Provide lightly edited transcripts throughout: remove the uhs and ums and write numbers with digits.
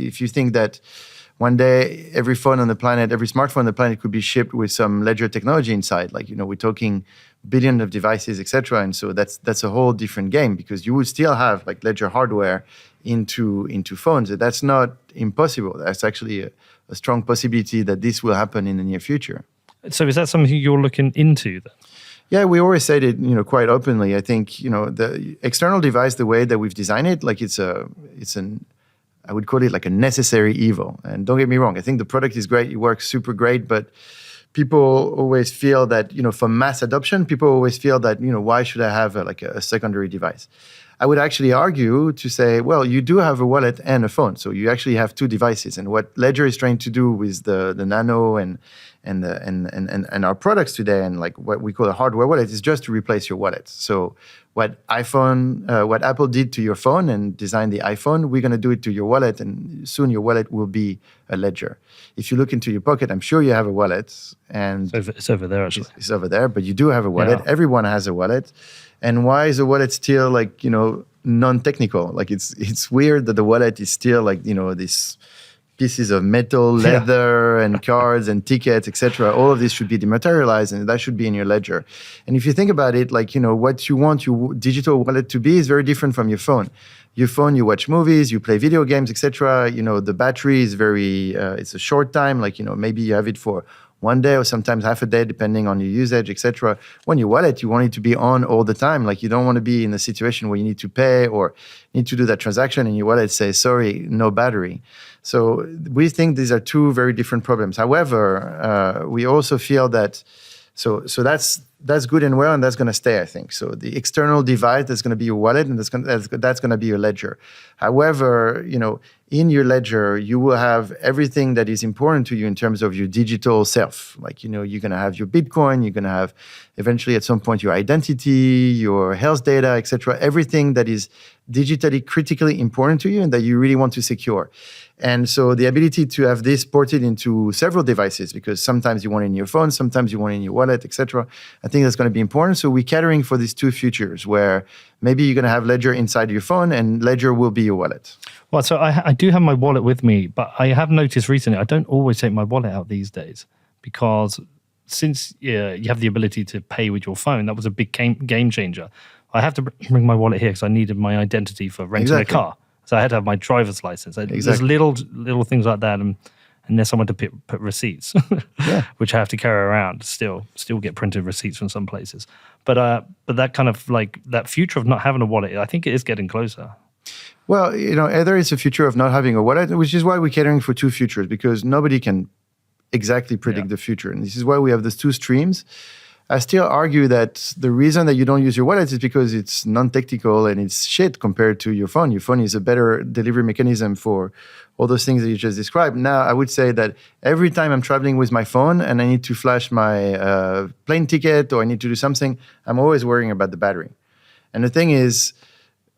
if you think that one day every phone on the planet, every smartphone on the planet could be shipped with some ledger technology inside, like, we're talking billions of devices, etc. And so that's a whole different game, because you would still have like ledger hardware into phones. That's not impossible. That's actually a strong possibility that this will happen in the near future. So is that something you're looking into then? Yeah, we always said it, quite openly. I think, the external device, the way that we've designed it, like I would call it like a necessary evil. And don't get me wrong, I think the product is great, it works super great, but people always feel that, for mass adoption, people always feel that, why should I have a secondary device? I would actually argue to say, well, you do have a wallet and a phone, so you actually have two devices. And what Ledger is trying to do with the Nano and our products today, and like what we call a hardware wallet, is just to replace your wallet. So what Apple did to your phone and designed the iPhone, we're going to do it to your wallet, and soon your wallet will be a ledger. If you look into your pocket, I'm sure you have a wallet, and it's over there actually. It's over there, but you do have a wallet. Yeah. Everyone has a wallet. And why is a wallet still non-technical? Like it's weird that the wallet is still these pieces of metal, leather, and cards and tickets, etc. All of this should be dematerialized, and that should be in your ledger. And if you think about it, what you want your digital wallet to be is very different from your phone. Your phone, you watch movies, you play video games, etc. The battery is very, it's a short time. Maybe you have it for 1 day or sometimes half a day, depending on your usage, etc. When your wallet, you want it to be on all the time. Like, you don't want to be in a situation where you need to pay or need to do that transaction and your wallet says, sorry, no battery. So we think these are two very different problems. However, we also feel that, so that's good and well, and that's going to stay, I think. So the external device, that's going to be your wallet, and that's going to be your ledger. However, in your ledger, you will have everything that is important to you in terms of your digital self. Like, you're going to have your Bitcoin, you're going to have eventually at some point your identity, your health data, etc. Everything that is digitally critically important to you and that you really want to secure. And so the ability to have this ported into several devices, because sometimes you want it in your phone, sometimes you want it in your wallet, etc. I think that's going to be important. So we're catering for these two futures where maybe you're going to have Ledger inside your phone and Ledger will be your wallet. Well, so I do have my wallet with me, but I have noticed recently I don't always take my wallet out these days, because since you have the ability to pay with your phone, that was a big game changer. I have to bring my wallet here because I needed my identity for renting a car. So I had to have my driver's license. There's little things like that, and there's someone to put receipts, which I have to carry around. Still get printed receipts from some places. But that kind of that future of not having a wallet, I think it is getting closer. Well, there is a future of not having a wallet, which is why we're catering for two futures, because nobody can exactly predict the future. And this is why we have these two streams. I still argue that the reason that you don't use your wallet is because it's non-technical and it's shit compared to your phone. Your phone is a better delivery mechanism for all those things that you just described. Now, I would say that every time I'm traveling with my phone and I need to flash my plane ticket or I need to do something, I'm always worrying about the battery. And the thing is,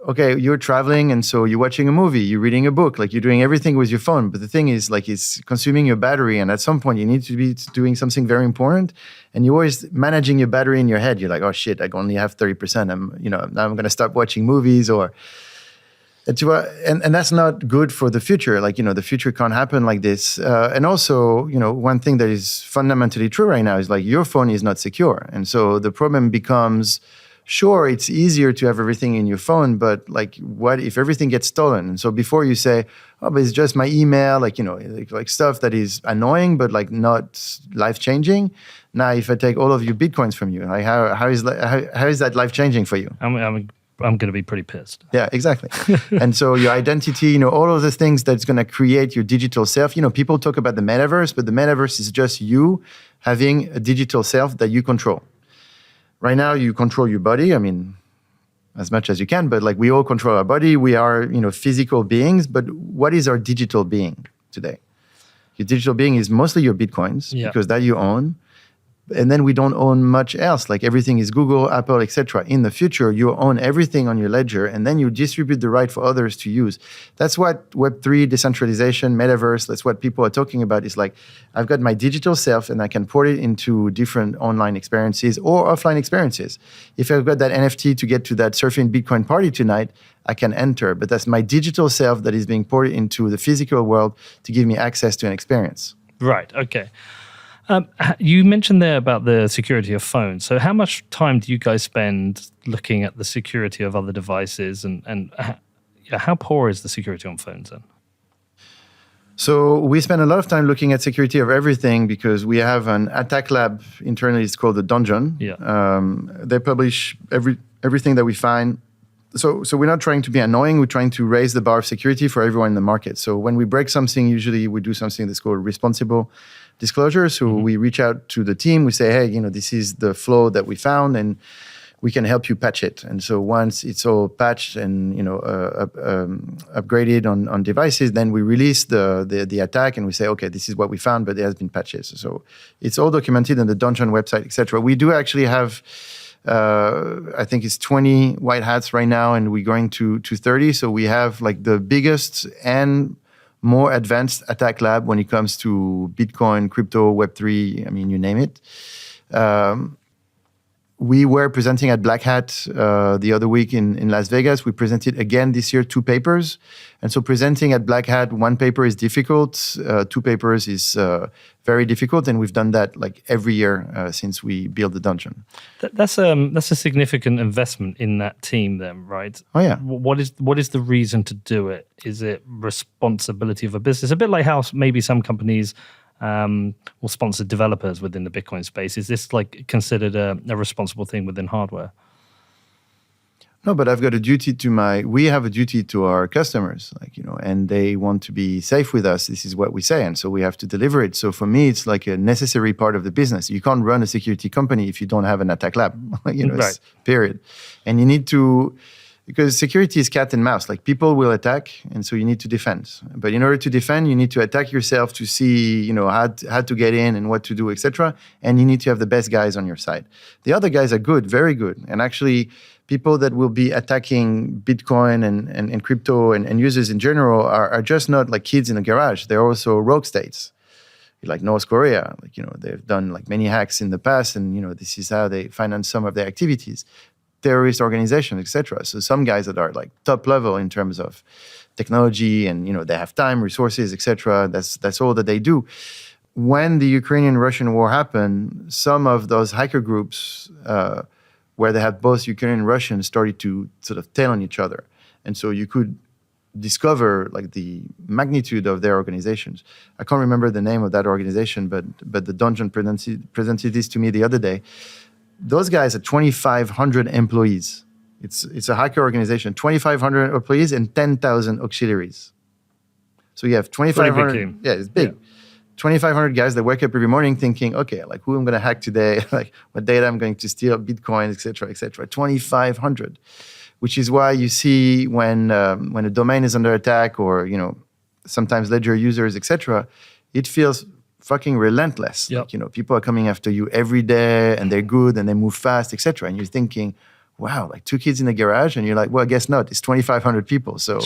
okay, you're traveling and so you're watching a movie, you're reading a book, you're doing everything with your phone. But the thing is, it's consuming your battery, and at some point you need to be doing something very important, and you're always managing your battery in your head. You're like, oh shit, I only have 30%. Now I'm going to stop watching movies, and that's not good for the future. The future can't happen like this. And also, one thing that is fundamentally true right now is your phone is not secure, and so the problem becomes. Sure, it's easier to have everything in your phone, but what if everything gets stolen? And so before you say, oh, but it's just my email, stuff that is annoying, but not life-changing. Now, if I take all of your Bitcoins from you, how is that life-changing for you? I'm going to be pretty pissed. Yeah, exactly. And so your identity, all of the things that's going to create your digital self. People talk about the metaverse, but the metaverse is just you having a digital self that you control. Right now, you control your body, as much as you can, but we all control our body. We are, physical beings, but what is our digital being today? Your digital being is mostly your Bitcoins, because that you own. and then we don't own much else. Like everything is Google, Apple, etc. In the future, you own everything on your ledger, and then you distribute the right for others to use. That's what Web3, decentralization, metaverse, that's what people are talking about. Is like, I've got my digital self, and I can port it into different online experiences or offline experiences. If I've got that NFT to get to that surfing Bitcoin party tonight, I can enter. But that's my digital self that is being ported into the physical world to give me access to an experience. Right, okay. You mentioned there about the security of phones. So how much time do you guys spend looking at the security of other devices, and how poor is the security on phones then? So we spend a lot of time looking at security of everything because we have an attack lab internally. It's called the Dungeon. Yeah. They publish everything that we find. So we're not trying to be annoying. We're trying to raise the bar of security for everyone in the market. So when we break something, usually we do something that's called responsible disclosure. So we reach out to the team. We say, hey, this is the flaw that we found, and we can help you patch it. And so once it's all patched and upgraded on devices, then we release the attack, and we say, okay, this is what we found, but there has been patches. So it's all documented on the Dungeon website, etc. We do actually have, I think it's 20 white hats right now, and we're going to 30. So we have like the biggest and more advanced attack lab when it comes to Bitcoin, crypto, Web3, I mean, you name it. We were presenting at Black Hat the other week in Las Vegas. We presented again this year 2 papers. And so presenting at Black Hat, 1 paper is difficult, 2 papers is very difficult. And we've done that like every year since we built the Dungeon. That's a significant investment in that team then, right? Oh, yeah. What is the reason to do it? Is it responsibility of a business? A bit like how maybe some companies will sponsor developers within the Bitcoin space. Is this like considered a responsible thing within hardware? No, but I've got a duty we have a duty to our customers, and they want to be safe with us. This is what we say. And so we have to deliver it. So for me, it's like a necessary part of the business. You can't run a security company if you don't have an attack lab, Right. Period. And you need to, because security is cat and mouse. Like people will attack, and so you need to defend. But in order to defend, you need to attack yourself to see, how to get in and what to do, etc. And you need to have the best guys on your side. The other guys are good, very good. And actually, people that will be attacking Bitcoin and crypto and users in general are just not like kids in a garage. They're also rogue states. Like North Korea, they've done like many hacks in the past, and this is how they finance some of their activities. Terrorist organizations, etc. So some guys that are like top level in terms of technology, and they have time, resources, etc. That's all that they do. When the Ukrainian-Russian war happened, some of those hacker groups, where they had both Ukrainian and Russian, started to sort of tell on each other, and so you could discover like the magnitude of their organizations. I can't remember the name of that organization, but the Dungeon presented this to me the other day. Those guys are 2,500 employees. It's a hacker organization, 2,500 employees and 10,000 auxiliaries. So you have 2,500. Yeah, it's big. Yeah. 2,500 guys that wake up every morning thinking, okay, like who I'm going to hack today, like what data I'm going to steal, Bitcoin, et cetera, et cetera. 2,500, which is why you see when a domain is under attack, or sometimes ledger users, et cetera, it feels fucking relentless. Yep. Like, people are coming after you every day, and they're good and they move fast, etc. And you're thinking, wow, like 2 kids in a garage, and you're like, well, guess not. It's 2,500 people. So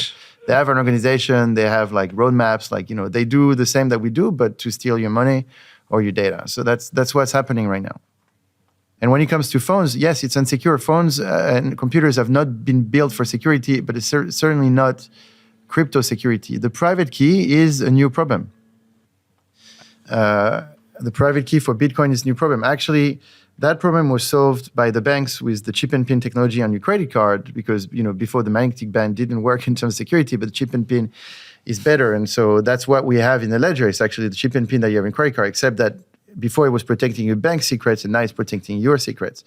they have an organization, they have like roadmaps, like they do the same that we do, but to steal your money or your data. So that's what's happening right now. And when it comes to phones, yes, it's insecure. Phones and computers have not been built for security, but it's certainly not crypto security. The private key is a new problem. The private key for Bitcoin is a new problem. Actually, that problem was solved by the banks with the chip and pin technology on your credit card, because before the magnetic band didn't work in terms of security, but the chip and pin is better. And so that's what we have in the ledger. It's actually the chip and pin that you have in credit card, except that before it was protecting your bank secrets, and now it's protecting your secrets.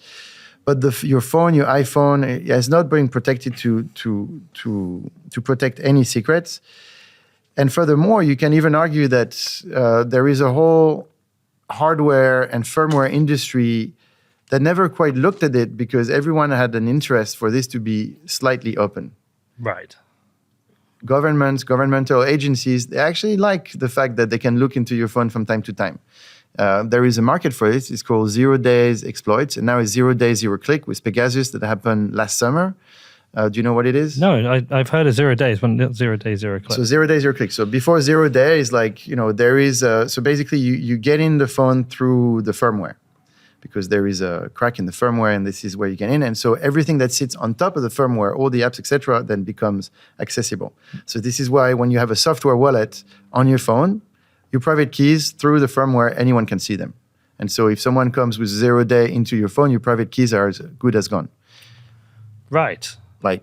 But your phone, your iPhone, has not been protected to protect any secrets. And furthermore, you can even argue that there is a whole hardware and firmware industry that never quite looked at it, because everyone had an interest for this to be slightly open. Right. Governments, governmental agencies, they actually like the fact that they can look into your phone from time to time. There is a market for it. It's called 0 days exploits, and now it's 0 days 0 click with Pegasus that happened last summer. Do you know what it is? No, I've heard of 0 days, but not 0 days 0 click. So 0 days 0 click. So before 0 days, like, there is so basically you get in the phone through the firmware, because there is a crack in the firmware, and this is where you get in. And so everything that sits on top of the firmware, all the apps, etc., then becomes accessible. So this is why when you have a software wallet on your phone, your private keys through the firmware, anyone can see them. And so if someone comes with 0 day into your phone, your private keys are as good as gone. Right. Like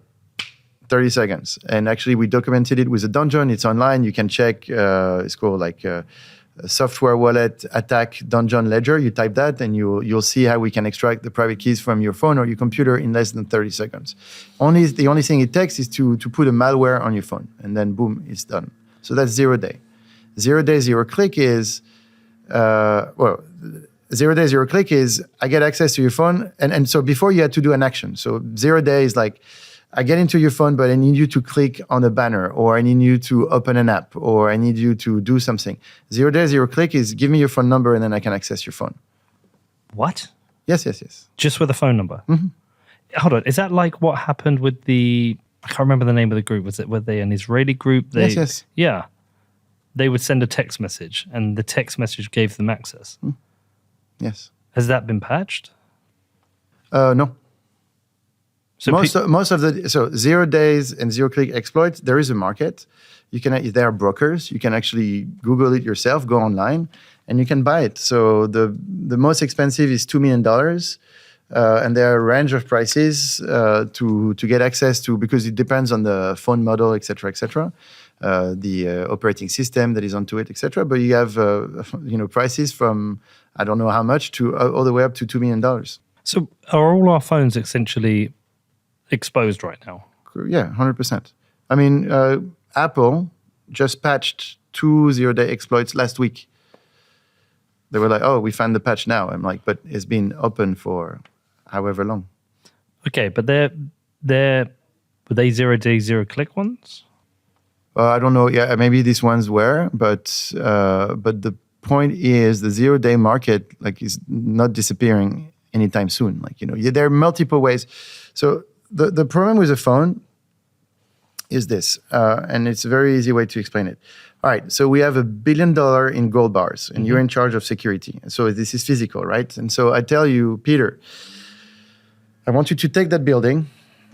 30 seconds. And actually, we documented it with a dungeon. It's online. You can check. It's called like a software wallet attack dungeon ledger. You type that, and you'll see how we can extract the private keys from your phone or your computer in less than 30 seconds. The only thing it takes is to put a malware on your phone, and then boom, it's done. So that's 0 day. 0 day 0 click is 0 day 0 click is I get access to your phone, and so before you had to do an action. So 0 day is like, I get into your phone, but I need you to click on a banner, or I need you to open an app, or I need you to do something. 0 day 0 click is give me your phone number, and then I can access your phone. What? Yes. Just with a phone number? Mm-hmm. Hold on. Is that like what happened with I can't remember the name of the group. Were they an Israeli group? Yes. Yeah. They would send a text message, and the text message gave them access. Yes. Has that been patched? No. So most of the 0 days and 0 click exploits, there is a market. There are brokers. You can actually Google it yourself, go online, and you can buy it. So the most expensive is $2 million, and there are a range of prices to get access to, because it depends on the phone model, etc., the operating system that is onto it, etc. But you have prices from I don't know how much to all the way up to $2 million. So are all our phones essentially exposed right now? Yeah, 100%. I mean, Apple just patched 2 0-day exploits last week. They were like, "Oh, we found the patch now." I'm like, "But it's been open for however long." Okay, but were they 0 day 0 click ones? I don't know. Yeah, maybe these ones were, but the point is the 0 day market is not disappearing anytime soon. There are multiple ways. So the problem with the phone is this, and it's a very easy way to explain it. All right, so we have $1 billion in gold bars, and you're in charge of security. So this is physical, right? And so I tell you, Peter, I want you to take that building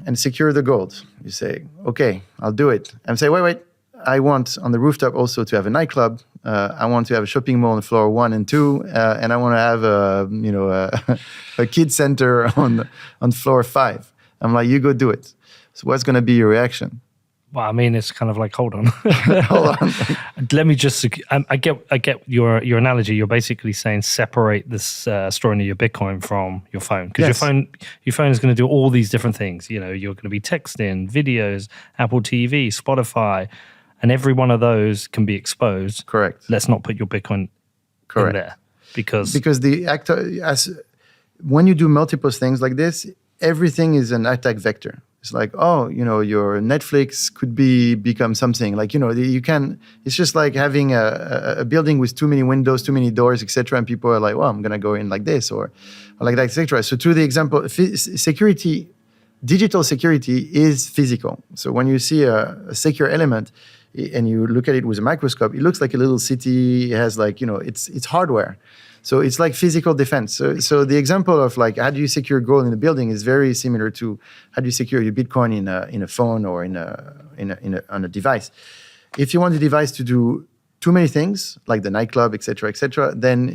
and secure the gold. You say, okay, I'll do it. And say, wait, I want on the rooftop also to have a nightclub. I want to have a shopping mall on floor 1 and 2, and I want to have a kids center on floor 5. I'm like, you go do it. So what's going to be your reaction? Well, I mean, it's kind of like, hold on. Hold on. Let me just, I get your analogy. You're basically saying separate this storing of your Bitcoin from your phone. Because your phone is going to do all these different things. You're going to be texting, videos, Apple TV, Spotify, and every one of those can be exposed. Correct. Let's not put your Bitcoin in there. Because when you do multiple things like this, everything is an attack vector. It's like, your Netflix could become something like, you can, it's just like having a building with too many windows, too many doors, etc. And people are like, well, I'm going to go in like this or like that, etc. So to the example, security, digital security is physical. So when you see a secure element and you look at it with a microscope, it looks like a little city. It has it's hardware. So it's like physical defense. So the example of how do you secure gold in a building is very similar to how do you secure your Bitcoin in a phone or on a device. If you want the device to do too many things, like the nightclub, et cetera, then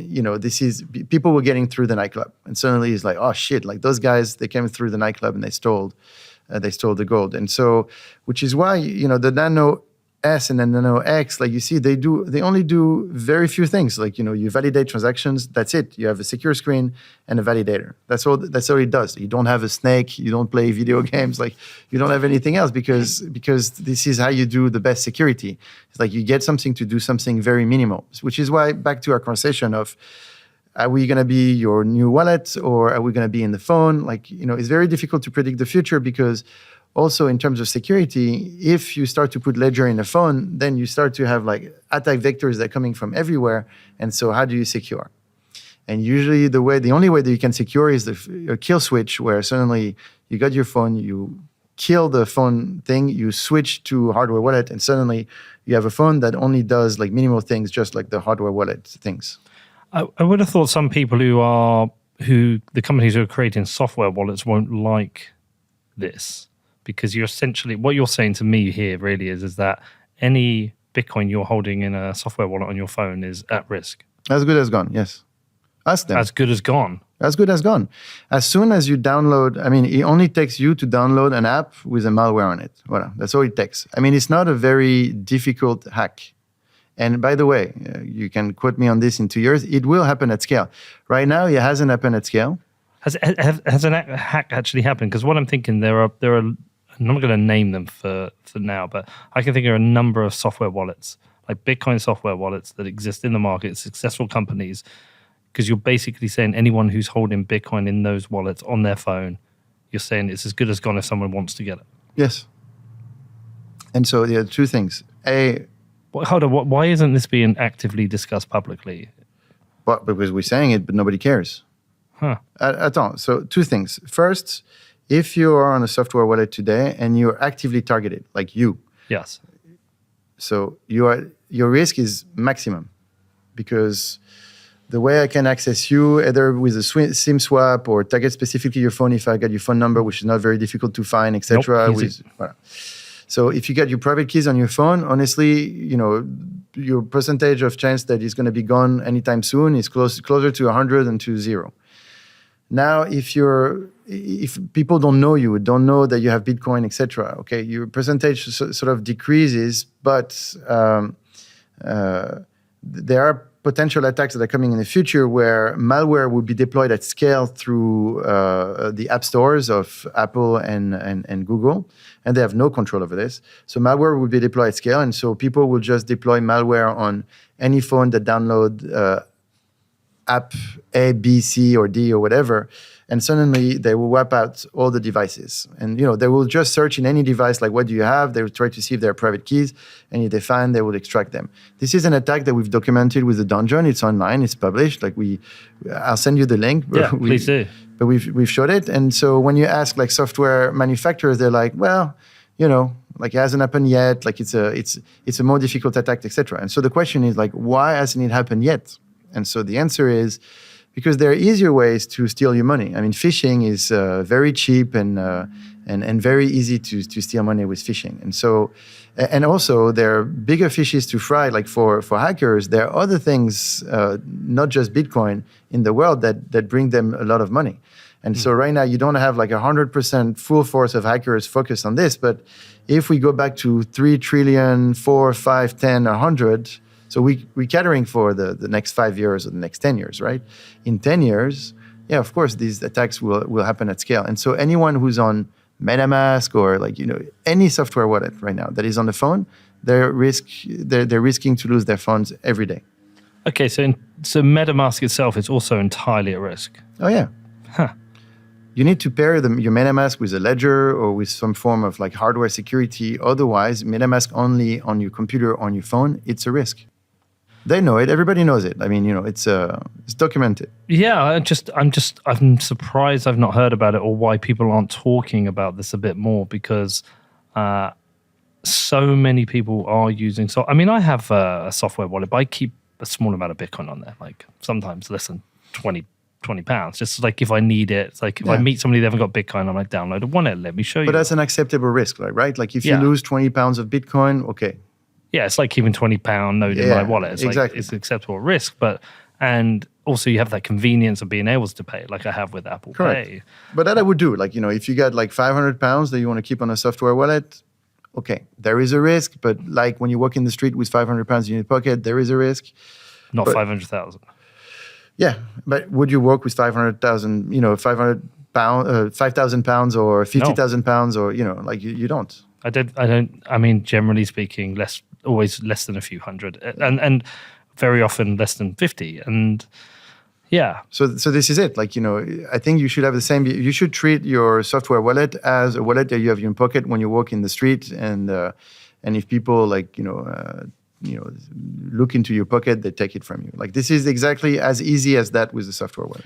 people were getting through the nightclub, and suddenly it's like, oh shit, like those guys, they came through the nightclub and they stole the gold, and so which is why the Nano S and then Nano X, like you see, they only do very few things. You validate transactions. That's it. You have a secure screen and a validator. That's all it does. You don't have a snake. You don't play video games. You don't have anything else because this is how you do the best security. It's like you get something to do something very minimal, which is why back to our conversation of, are we going to be your new wallet or are we going to be in the phone? It's very difficult to predict the future because also, in terms of security, if you start to put ledger in a phone, then you start to have attack vectors that are coming from everywhere. And so how do you secure? And usually the only way that you can secure is a kill switch, where suddenly you got your phone, you kill the phone thing, you switch to hardware wallet, and suddenly you have a phone that only does like minimal things, just like the hardware wallet things. I would have thought some people who the companies who are creating software wallets won't like this, because you're essentially, what you're saying to me here really is that any Bitcoin you're holding in a software wallet on your phone is at risk. As good as gone, yes. Ask them. As good as gone. As good as gone. As soon as you download, I mean, it only takes you to download an app with a malware on it. Voilà, that's all it takes. I mean, it's not a very difficult hack. And by the way, you can quote me on this in 2 years, it will happen at scale. Right now, it hasn't happened at scale. Has an hack actually happened? Because what I'm thinking, there are. I'm not going to name them for now, but I can think of a number of software wallets, like Bitcoin software wallets that exist in the market, successful companies, because you're basically saying anyone who's holding Bitcoin in those wallets on their phone, you're saying it's as good as gone if someone wants to get it. Yes. And so there are two things. Hold on, why isn't this being actively discussed publicly? Well, because we're saying it, but nobody cares. Huh. Attends, so two things. First, if you are on a software wallet today and you're actively targeted, like you. Yes. So your risk is maximum, because the way I can access you, either with a SIM swap or target specifically your phone if I get your phone number, which is not very difficult to find, etc. Nope, easy. So if you get your private keys on your phone, honestly, your percentage of chance that it's going to be gone anytime soon is closer to 100 than to 0. Now, if people don't know you, don't know that you have Bitcoin, etc., okay, your percentage sort of decreases, but there are potential attacks that are coming in the future where malware will be deployed at scale through the app stores of Apple and Google, and they have no control over this. So malware will be deployed at scale, and so people will just deploy malware on any phone that download app A, B, C, or D, or whatever, and suddenly they will wipe out all the devices. And they will just search in any device, like, what do you have? They will try to see if there are private keys, and if they find, they will extract them. This is an attack that we've documented with the Dungeon. It's online, it's published. I'll send you the link. Yeah, please do. But we've showed it. And so when you ask like software manufacturers, they're like, well, like it hasn't happened yet. Like it's a more difficult attack, etc. And so the question is like, why hasn't it happened yet? And so the answer is because there are easier ways to steal your money. I mean, phishing is very cheap and very easy to steal money with phishing. And so, and also there are bigger fishes to fry. Like for hackers, there are other things, not just Bitcoin, in the world that bring them a lot of money. And so right now you don't have like 100% full force of hackers focused on this. But if we go back to 3 trillion, 4, 5, 10, 100. So we're catering for the next 5 years or the next 10 years, right? In 10 years, yeah, of course, these attacks will happen at scale. And so anyone who's on MetaMask or any software wallet right now that is on the phone, they're risking to lose their funds every day. Okay, so MetaMask itself is also entirely at risk. Oh yeah. Huh. You need to pair your MetaMask with a ledger or with some form of like hardware security. Otherwise, MetaMask only on your computer, on your phone, it's a risk. They know it. Everybody knows it. I mean, it's documented. Yeah, I'm surprised I've not heard about it, or why people aren't talking about this a bit more, because so many people are using. So, I mean, I have a software wallet, but I keep a small amount of Bitcoin on there, like sometimes less than £20, just like if I need it. It's like if I meet somebody that haven't got Bitcoin, I'm like, download a wallet, let me show you. But that's an acceptable risk, right? Like if you lose 20 pounds of Bitcoin, okay. Yeah, it's like keeping £20 node in my wallet. It's exactly. Like it's an acceptable risk, and also you have that convenience of being able to pay, like I have with Apple Correct. Pay. But that I would do. Like, if you got like £500 that you want to keep on a software wallet, okay, there is a risk. But like when you walk in the street with £500 in your pocket, there is a risk. Not 500,000. Yeah, but would you work with 500,000? £5,000 or 50,000 pounds, or you don't. I don't. I mean, generally speaking, always less than a few hundred, and very often less than 50. And yeah. So this is it. Like, I think you should have the same. You should treat your software wallet as a wallet that you have in your pocket when you walk in the street, and if people look into your pocket, they take it from you. Like this is exactly as easy as that with the software wallet.